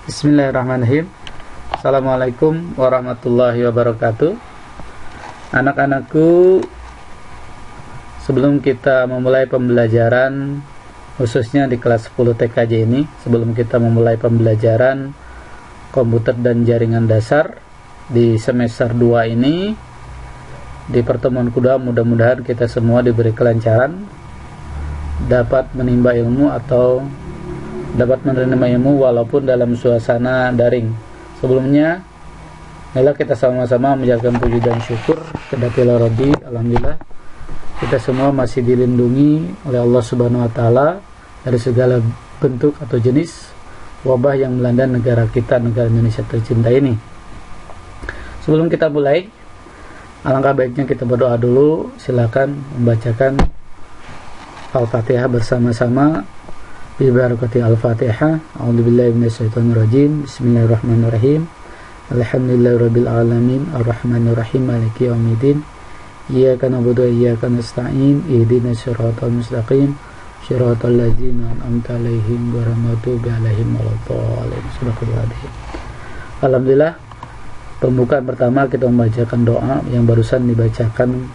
Bismillahirrahmanirrahim. Assalamualaikum warahmatullahi wabarakatuh. Anak-anakku, sebelum kita memulai pembelajaran khususnya di kelas 10 TKJ ini, sebelum kita memulai pembelajaran komputer dan jaringan dasar di semester 2 ini, di pertemuan kedua mudah-mudahan kita semua diberi kelancaran, dapat menimba ilmu atau dapat menerima ilmu walaupun dalam suasana daring. Sebelumnya, marilah kita sama-sama menjalankan puji dan syukur kepada Rabbi. Alhamdulillah, kita semua masih dilindungi oleh Allah Subhanahu Wa Taala dari segala bentuk atau jenis wabah yang melanda negara kita, negara Indonesia tercinta ini. Sebelum kita mulai, alangkah baiknya kita berdoa dulu. Silakan membacakan Al-Fatihah bersama-sama. Bi barakati Al-Fatihah. A'udzubillahi minasyaitonirrajim. Bismillahirrahmanirrahim. Alhamdulillahirabbil alamin, arrahmanirrahim, maliki yaumiddin. Iyyaka na'budu wa iyyaka nasta'in. Ihdinas siratal mustaqim. Shiratal ladzina an'amta 'alaihim ghairil maghdubi 'alaihim waladdallin. Alhamdulillah, pembukaan pertama kita membacakan doa yang barusan dibacakan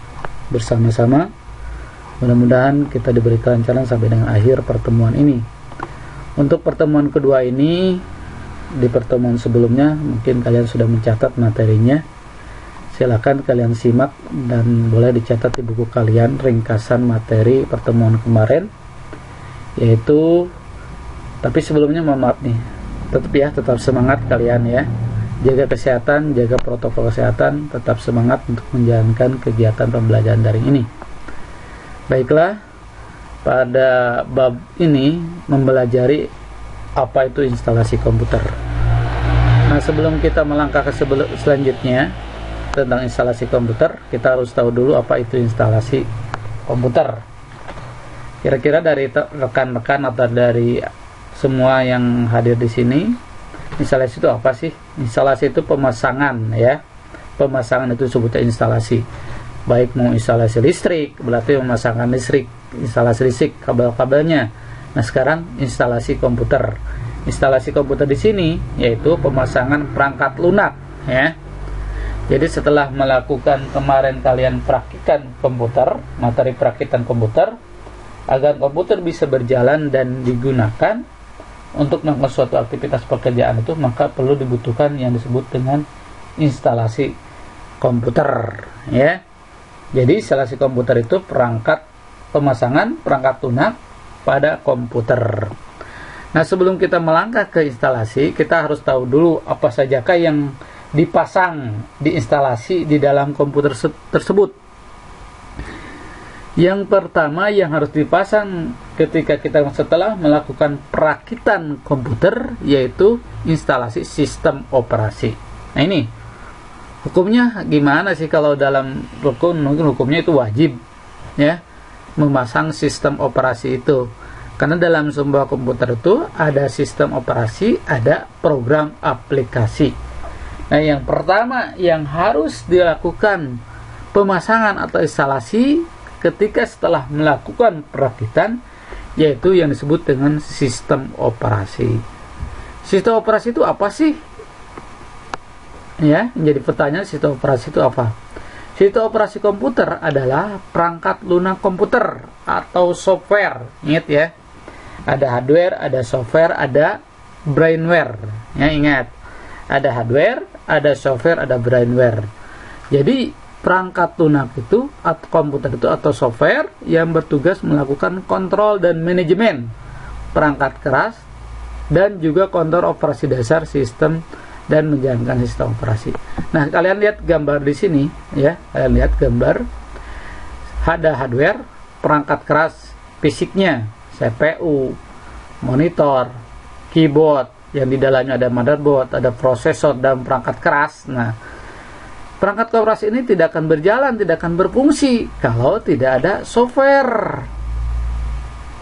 bersama-sama. Mudah-mudahan kita diberi kelancaran sampai dengan akhir pertemuan ini. Untuk pertemuan kedua ini, di pertemuan sebelumnya mungkin kalian sudah mencatat materinya. Silakan kalian simak dan boleh dicatat di buku kalian ringkasan materi pertemuan kemarin, yaitu, tapi sebelumnya mohon maaf nih, tetap semangat kalian ya. Jaga kesehatan, jaga protokol kesehatan, tetap semangat untuk menjalankan kegiatan pembelajaran daring ini. Baiklah, pada bab ini mempelajari apa itu instalasi komputer. Nah, sebelum kita melangkah ke selanjutnya tentang instalasi komputer, kita harus tahu dulu apa itu instalasi komputer. Kira-kira dari rekan-rekan atau dari semua yang hadir di sini, instalasi itu apa sih? Instalasi itu pemasangan ya. Pemasangan itu sebutnya instalasi. Baik mau instalasi listrik, berarti memasangkan listrik, instalasi listrik, kabel-kabelnya. Nah, sekarang instalasi komputer. Instalasi komputer di sini yaitu pemasangan perangkat lunak ya. Jadi setelah melakukan kemarin kalian praktikan komputer, materi perakitan komputer, agar komputer bisa berjalan dan digunakan untuk melakukan suatu aktivitas pekerjaan itu, maka perlu dibutuhkan yang disebut dengan instalasi komputer ya. Jadi instalasi komputer itu perangkat pemasangan perangkat lunak pada komputer. Nah, sebelum kita melangkah ke instalasi, kita harus tahu dulu apa sajakah yang dipasang di instalasi di dalam komputer tersebut. Yang pertama yang harus dipasang ketika kita setelah melakukan perakitan komputer yaitu instalasi sistem operasi. Nah, ini hukumnya gimana sih? Kalau dalam rukun mungkin hukumnya itu wajib ya, memasang sistem operasi itu. Karena dalam sebuah komputer itu ada sistem operasi, ada program aplikasi. Nah, yang pertama yang harus dilakukan pemasangan atau instalasi ketika setelah melakukan perakitan yaitu yang disebut dengan sistem operasi. Sistem operasi itu apa sih? Ya, menjadi pertanyaan, sistem operasi itu apa? Sistem operasi komputer adalah perangkat lunak komputer atau software. Ingat ya, ada hardware, ada software, ada brainware. Ya, ingat, ada hardware, ada software, ada brainware. Jadi perangkat lunak itu atau komputer itu atau software yang bertugas melakukan kontrol dan manajemen perangkat keras dan juga kontrol operasi dasar sistem dan menjalankan sistem operasi. Nah, kalian lihat gambar di sini ya, kalian lihat gambar ada hardware, perangkat keras fisiknya, CPU, monitor, keyboard, yang di dalamnya ada motherboard, ada prosesor dan perangkat keras. Nah, perangkat operasi ini tidak akan berjalan, tidak akan berfungsi kalau tidak ada software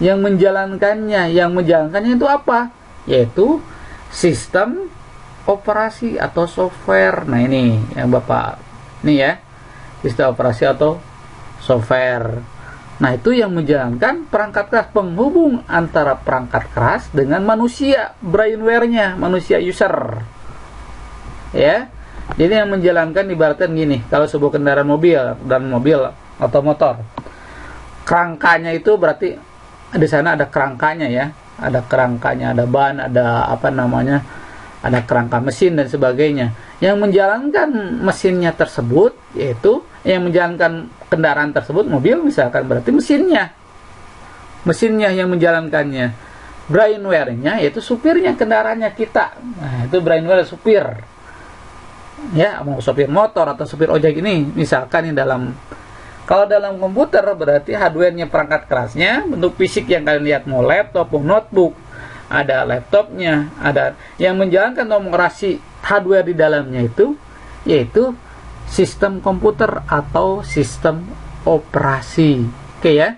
yang menjalankannya. Yang menjalankannya itu apa? Yaitu sistem operasi atau software. Nah, ini yang Bapak, ini ya, sistem operasi atau software. Nah, itu yang menjalankan perangkat keras, penghubung antara perangkat keras dengan manusia, brainware-nya, manusia user. Ya. Jadi yang menjalankan ibaratkan gini, kalau sebuah kendaraan mobil atau motor, kerangkanya itu berarti di sana ada kerangkanya ya, ada kerangkanya, ada ban, ada ada kerangka mesin dan sebagainya. Yang menjalankan mesinnya tersebut, yaitu yang menjalankan kendaraan tersebut, mobil misalkan, berarti mesinnya yang menjalankannya. Brainware-nya yaitu supirnya, kendaraannya kita. Nah, itu brainware supir. Ya, mau supir motor atau supir ojek ini, misalkan kalau dalam komputer berarti hardware-nya, perangkat kerasnya, bentuk fisik yang kalian lihat, mau laptop, mau notebook, ada laptopnya, ada yang menjalankan operasi hardware di dalamnya itu, yaitu sistem komputer atau sistem operasi. Oke ya.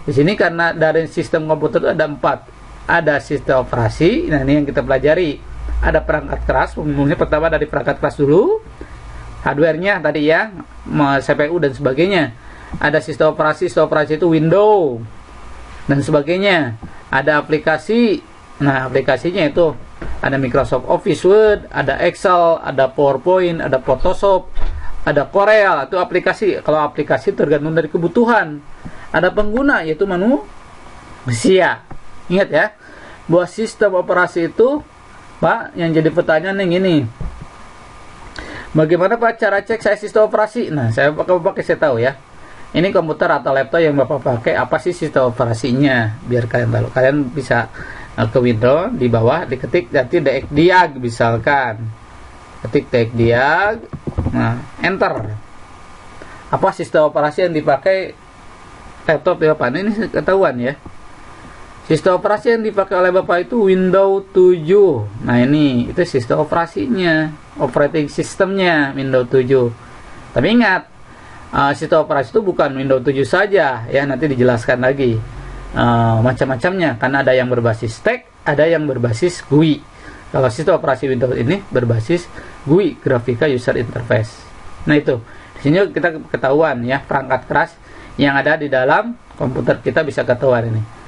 Di sini karena dari sistem komputer itu ada 4. Ada sistem operasi. Nah, ini yang kita pelajari. Ada perangkat keras, umumnya pertama dari perangkat keras dulu. Hardware-nya tadi ya, CPU dan sebagainya. Ada sistem operasi itu Windows dan sebagainya. Ada aplikasi. Nah, aplikasinya itu ada Microsoft Office Word, ada Excel, ada PowerPoint, ada Photoshop, ada Corel, itu aplikasi. Kalau aplikasi tergantung dari kebutuhan. Ada pengguna, yaitu manusia. Ingat ya, bahwa sistem operasi itu, Pak, yang jadi pertanyaan yang ini, bagaimana Pak cara cek saya sistem operasi? Nah, saya tahu ya. Ini komputer atau laptop yang Bapak pakai, apa sih sistem operasinya? Biar kalian tahu. Kalian bisa ke Windows, di bawah diketik nanti diag misalkan. Ketik diag. Nah, enter. Apa sistem operasi yang dipakai laptop ya Bapak? Ini ketahuan ya. Sistem operasi yang dipakai oleh Bapak itu Windows 7. Nah, itu sistem operasinya, operating systemnya Windows 7. Tapi ingat, sistem operasi itu bukan Windows 7 saja ya, nanti dijelaskan lagi macam-macamnya, karena ada yang berbasis TeX, ada yang berbasis GUI. Kalau sistem operasi Windows ini berbasis GUI, Graphical User Interface. Nah, itu di sini kita ketahuan ya, perangkat keras yang ada di dalam komputer kita bisa ketahuan ini.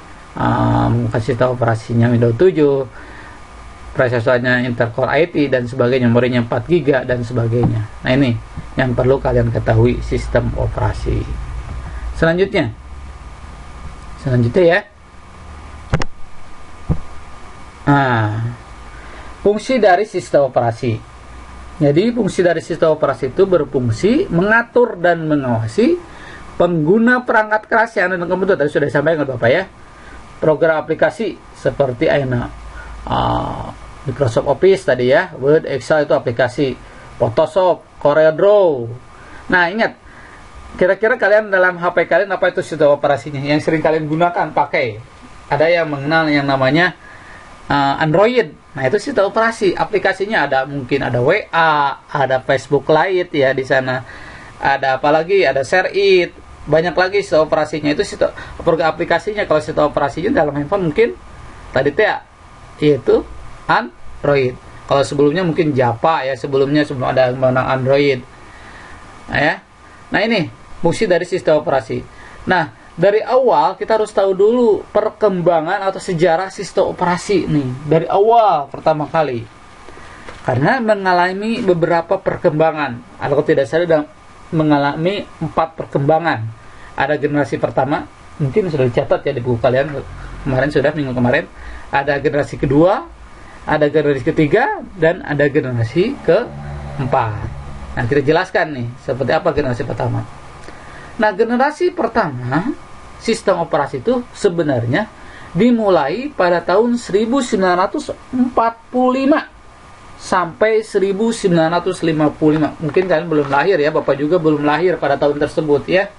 Sistem operasinya Windows 7, prosesornya Intel Core i3 dan sebagainya, memorinya 4 GB dan sebagainya. Nah, ini yang perlu kalian ketahui, sistem operasi. Selanjutnya ya. Fungsi dari sistem operasi. Jadi fungsi dari sistem operasi itu berfungsi mengatur dan mengawasi pengguna perangkat keras yang ada di komputer. Tadi sudah disampaikan Bapak ya. Program aplikasi seperti Microsoft Office tadi ya, Word, Excel itu aplikasi, Photoshop, CorelDRAW. Nah, ingat, kira-kira kalian dalam HP kalian apa itu sistem operasinya yang sering kalian gunakan pakai? Ada yang mengenal yang namanya Android. Nah, itu sistem operasi. Aplikasinya mungkin ada WA, ada Facebook Lite ya di sana. Ada apa lagi? Ada ShareIt. Banyak lagi sistem operasinya. Itu sistem program aplikasinya. Kalau sistem operasinya dalam handphone mungkin tadi yaitu Android. Kalau sebelumnya mungkin Java ya, sebelum ada Android. Nah, ini fungsi dari sistem operasi. Nah, dari awal kita harus tahu dulu perkembangan atau sejarah sistem operasi nih. Dari awal pertama kali. Karena mengalami beberapa perkembangan. Kalau tidak salah mengalami 4 perkembangan. Ada generasi pertama, mungkin sudah dicatat ya di buku kalian minggu kemarin. Ada generasi kedua, ada generasi ketiga, dan ada generasi keempat. Nah, kita jelaskan nih seperti apa generasi pertama. Nah, generasi pertama sistem operasi itu sebenarnya dimulai pada tahun 1945 sampai 1955. Mungkin kalian belum lahir ya, Bapak juga belum lahir pada tahun tersebut ya.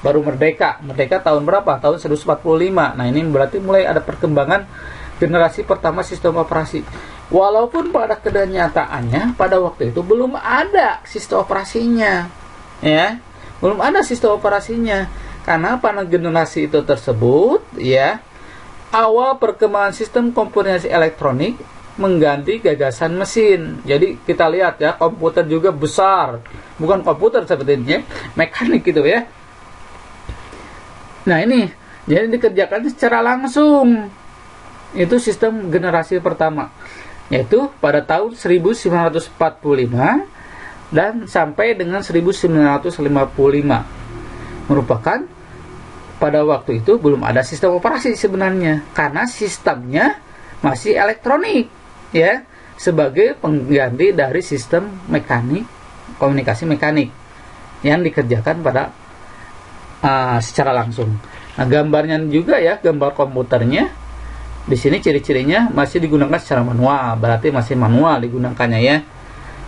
Baru merdeka tahun berapa? Tahun 1945. Nah, ini berarti mulai ada perkembangan generasi pertama sistem operasi. Walaupun pada kenyataannya pada waktu itu belum ada sistem operasinya. Ya. Belum ada sistem operasinya. Karena pada generasi itu tersebut ya, awal perkembangan sistem komponensi elektronik mengganti gagasan mesin. Jadi kita lihat ya, komputer juga besar. Bukan komputer sebetulnya, mekanik gitu ya. Nah ini, jadi dikerjakan secara langsung. Itu sistem generasi pertama, yaitu pada tahun 1945 dan sampai dengan 1955. Merupakan pada waktu itu belum ada sistem operasi sebenarnya, karena sistemnya masih elektronik, ya, sebagai pengganti dari sistem mekanik, komunikasi mekanik yang dikerjakan pada secara langsung. Nah, gambarnya juga ya, gambar komputernya di sini ciri-cirinya masih digunakan secara manual, berarti masih manual digunakannya ya.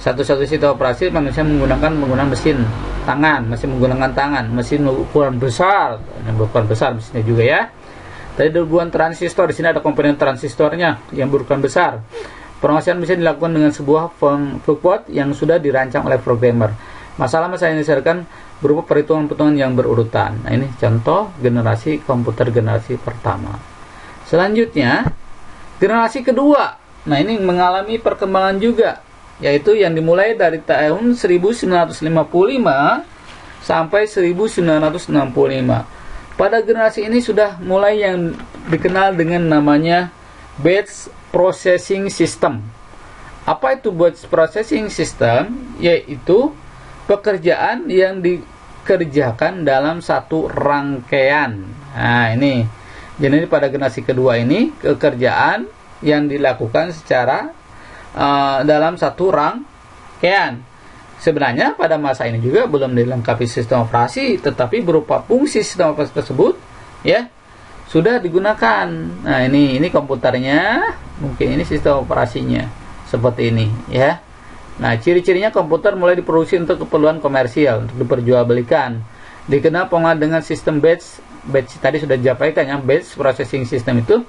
Satu-satu sistem operasi manusia menggunakan mesin tangan, masih menggunakan tangan, mesin ukuran besar, mesinnya juga ya. Tadi ribuan transistor, di sini ada komponen transistornya yang berukuran besar. Pengasihan mesin dilakukan dengan sebuah flowchart yang sudah dirancang oleh programmer. Masalah-masalah yang diselesaikan berupa perhitungan-perhitungan yang berurutan. Nah, ini contoh generasi komputer generasi pertama. Selanjutnya, generasi kedua. Nah, ini mengalami perkembangan juga, yaitu yang dimulai dari tahun 1955 sampai 1965. Pada generasi ini sudah mulai yang dikenal dengan namanya batch processing system. Apa itu batch processing system? Yaitu pekerjaan yang dikerjakan dalam satu rangkaian. Nah, ini. Jadi pada generasi kedua ini, pekerjaan yang dilakukan secara dalam satu rangkaian. Sebenarnya pada masa ini juga belum dilengkapi sistem operasi, tetapi berupa fungsi sistem operasi tersebut ya sudah digunakan. Nah, ini komputernya, mungkin ini sistem operasinya seperti ini ya. Nah, ciri-cirinya komputer mulai diproduksi untuk keperluan komersial, untuk diperjualbelikan. Dikenal penggunaan dengan sistem batch tadi sudah disampaikan ya, batch processing system itu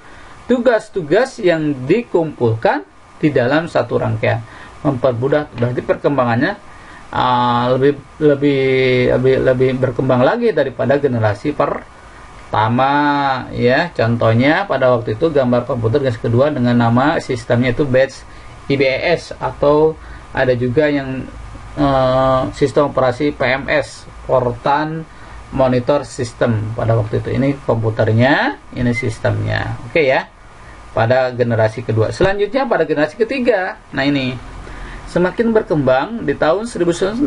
tugas-tugas yang dikumpulkan di dalam satu rangkaian. Mempermudah, berarti perkembangannya lebih berkembang lagi daripada generasi pertama ya. Contohnya pada waktu itu gambar komputer generasi kedua dengan nama sistemnya itu batch IBS, atau ada juga yang sistem operasi PMS, Portan Monitor System pada waktu itu. Ini komputernya, ini sistemnya. Oke ya, pada generasi kedua. Selanjutnya pada generasi ketiga. Nah, ini semakin berkembang di tahun 1965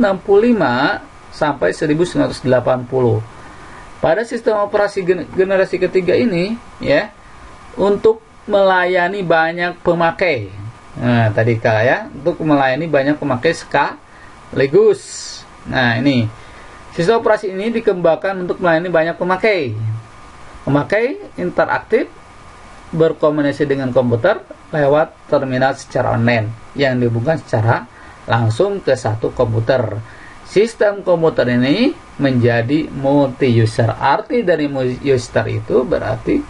sampai 1980. Pada sistem operasi generasi ketiga ini ya, untuk melayani banyak pemakai. Nah, tadi ya, untuk melayani banyak pemakai sekaligus. Nah, ini sistem operasi ini dikembangkan untuk melayani banyak pemakai. Pemakai interaktif berkomunikasi dengan komputer lewat terminal secara online yang dihubungkan secara langsung ke satu komputer. Sistem komputer ini menjadi multi-user. Arti dari multi-user itu berarti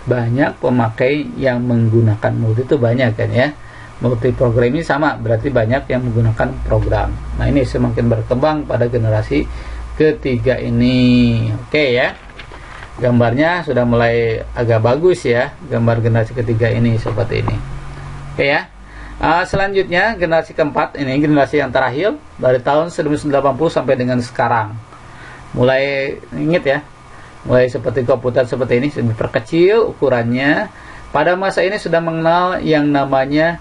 banyak pemakai yang menggunakan, multi itu banyak kan ya. Multi program ini sama, berarti banyak yang menggunakan program. Nah, ini semakin berkembang pada generasi ketiga ini. Oke ya. Gambarnya sudah mulai agak bagus ya, gambar generasi ketiga ini seperti ini. Oke ya. Selanjutnya generasi keempat, ini generasi yang terakhir dari tahun 1980 sampai dengan sekarang. Mulai ingat ya, mulai seperti komputer seperti ini, lebih perkecil ukurannya. Pada masa ini sudah mengenal yang namanya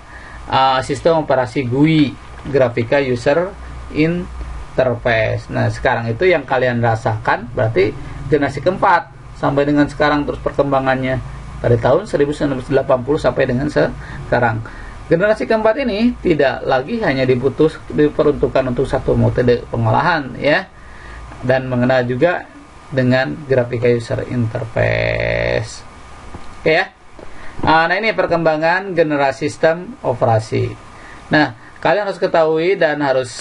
sistem operasi GUI, Graphical User Interface. Nah, sekarang itu yang kalian rasakan berarti generasi keempat sampai dengan sekarang, terus perkembangannya pada tahun 1980 sampai dengan sekarang. Generasi keempat ini tidak lagi hanya diperuntukkan untuk satu metode pengolahan ya, dan mengenal juga dengan Graphical User Interface. Oke ya. Nah, ini perkembangan generasi sistem operasi. Nah, kalian harus ketahui dan harus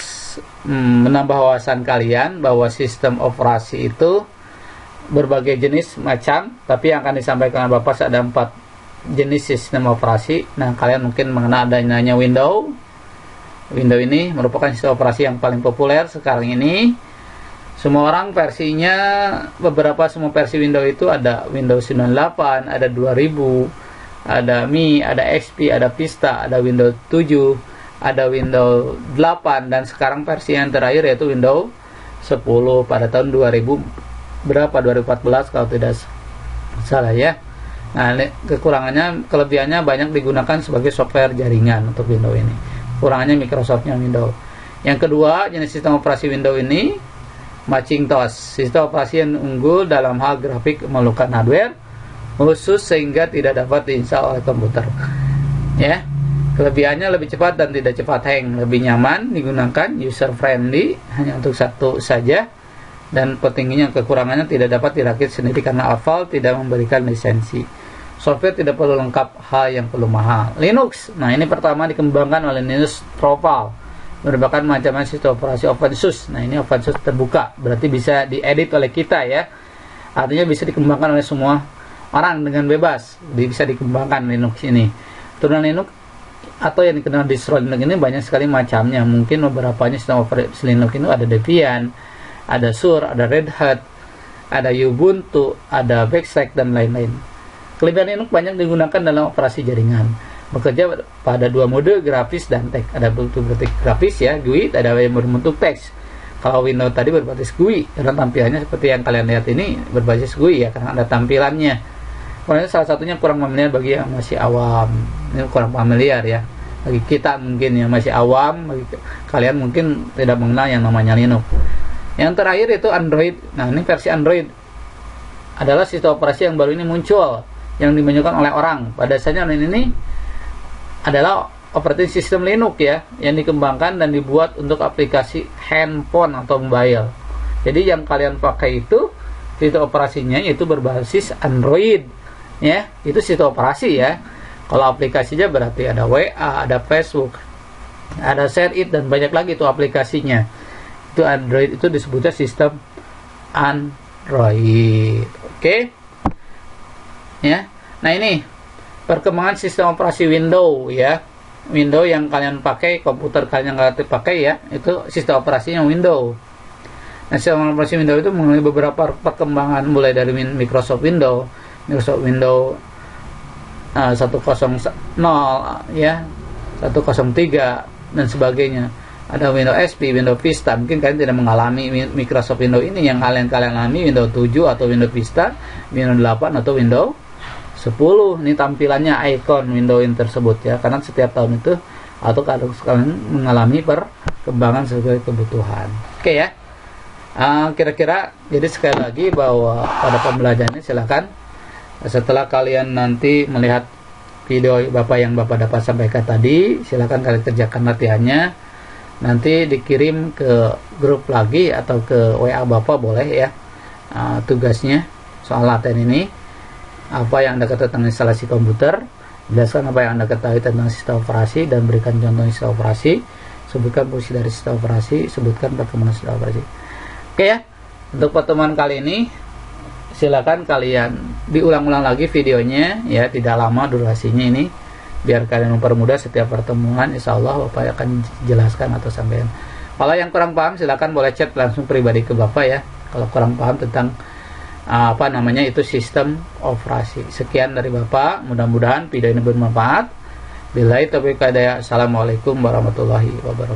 menambah wawasan kalian bahwa sistem operasi itu berbagai jenis macam, tapi yang akan disampaikan oleh Bapak ada 4 jenis sistem operasi. Nah, kalian mungkin mengenal adanya Windows. Windows ini merupakan sistem operasi yang paling populer sekarang ini. Semua orang versinya, semua versi Windows itu ada Windows 98, ada 2000, ada Mi, ada XP, ada Vista, ada Windows 7, ada Windows 8, dan sekarang versi yang terakhir yaitu Windows 10 pada tahun 2014 berapa 2014 kalau tidak salah ya. Nah, kekurangannya, kelebihannya banyak digunakan sebagai software jaringan untuk Windows ini. Kurangannya Microsoftnya Windows. Yang kedua, jenis sistem operasi Windows ini Macintosh, sistem operasi yang unggul dalam hal grafik memerlukan hardware khusus sehingga tidak dapat diinstal oleh komputer. Ya, kelebihannya lebih cepat dan tidak cepat hang, lebih nyaman digunakan, user friendly, hanya untuk satu saja, dan pentingnya kekurangannya tidak dapat dirakit sendiri karena Apple tidak memberikan lisensi. Software tidak perlu lengkap, hal yang perlu mahal. Linux, nah ini pertama dikembangkan oleh Linus Torvalds, merupakan macam sistem operasi open source. Nah ini open source terbuka, berarti bisa diedit oleh kita ya, artinya bisa dikembangkan oleh semua orang dengan bebas, bisa dikembangkan Linux ini. Turunan Linux atau yang dikenal distro Linux ini banyak sekali macamnya. Mungkin beberapanya sistem operasi Linux itu ada Debian, ada Sur, ada Red Hat, ada Ubuntu, ada Backstack, dan lain-lain. Kelebihan Linux banyak digunakan dalam operasi jaringan. Bekerja pada dua mode, grafis dan teks. Ada bentuk grafis ya, GUI, ada yang berbentuk teks. Kalau Windows tadi berbasis GUI, karena tampilannya seperti yang kalian lihat ini berbasis GUI ya, karena ada tampilannya. Kemudian salah satunya kurang familiar bagi yang masih awam. Ini kurang familiar ya. Bagi kita mungkin yang masih awam, bagi kalian mungkin tidak mengenal yang namanya Linux. Yang terakhir itu Android. Nah, ini versi Android adalah sistem operasi yang baru ini muncul, yang dimajukan oleh orang. Pada dasarnya ini adalah operating system Linux ya, yang dikembangkan dan dibuat untuk aplikasi handphone atau mobile. Jadi yang kalian pakai itu sistem operasinya itu berbasis Android ya, itu sistem operasi ya. Kalau aplikasinya berarti ada WA, ada Facebook, ada ShareIt, dan banyak lagi itu aplikasinya. Itu Android, itu disebutnya sistem Android. Oke ya. Nah ini perkembangan sistem operasi Windows ya. Windows yang kalian pakai, komputer kalian yang kalian pakai ya, itu sistem operasinya Windows. Nah, sistem operasi Windows itu mengalami beberapa perkembangan, mulai dari Microsoft Windows 1.0 ya, 1.03 dan sebagainya. Ada Windows XP, Windows Vista. Mungkin kalian tidak mengalami Microsoft Windows ini, yang kalian alami Windows 7 atau Windows Vista, Windows 8 atau Windows 10. Ini tampilannya icon Windows ini tersebut ya, karena setiap tahun itu atau kalau kalian mengalami perkembangan sesuai kebutuhan. Oke ya. Kira-kira jadi sekali lagi bahwa pada pembelajarannya silakan setelah kalian nanti melihat video yang Bapak dapat sampaikan tadi, silakan kalian kerjakan latihannya. Nanti dikirim ke grup lagi atau ke WA Bapak boleh ya, tugasnya soal latihan ini. Apa yang Anda ketahui tentang instalasi komputer, jelaskan apa yang Anda ketahui tentang sistem operasi, dan berikan contoh sistem operasi. Sebutkan fungsi dari sistem operasi, sebutkan perkembangan sistem operasi. Oke ya, untuk pertemuan kali ini silakan kalian diulang-ulang lagi videonya ya, tidak lama durasinya ini, biar kalian mempermudah setiap pertemuan. Insya Allah Bapak akan jelaskan atau sampaikan. Kalau yang kurang paham silakan boleh chat langsung pribadi ke Bapak ya, kalau kurang paham tentang itu sistem operasi. Sekian dari Bapak, mudah-mudahan video ini bermanfaat. Billahi taufiq hidayah. Assalamualaikum warahmatullahi wabarakatuh.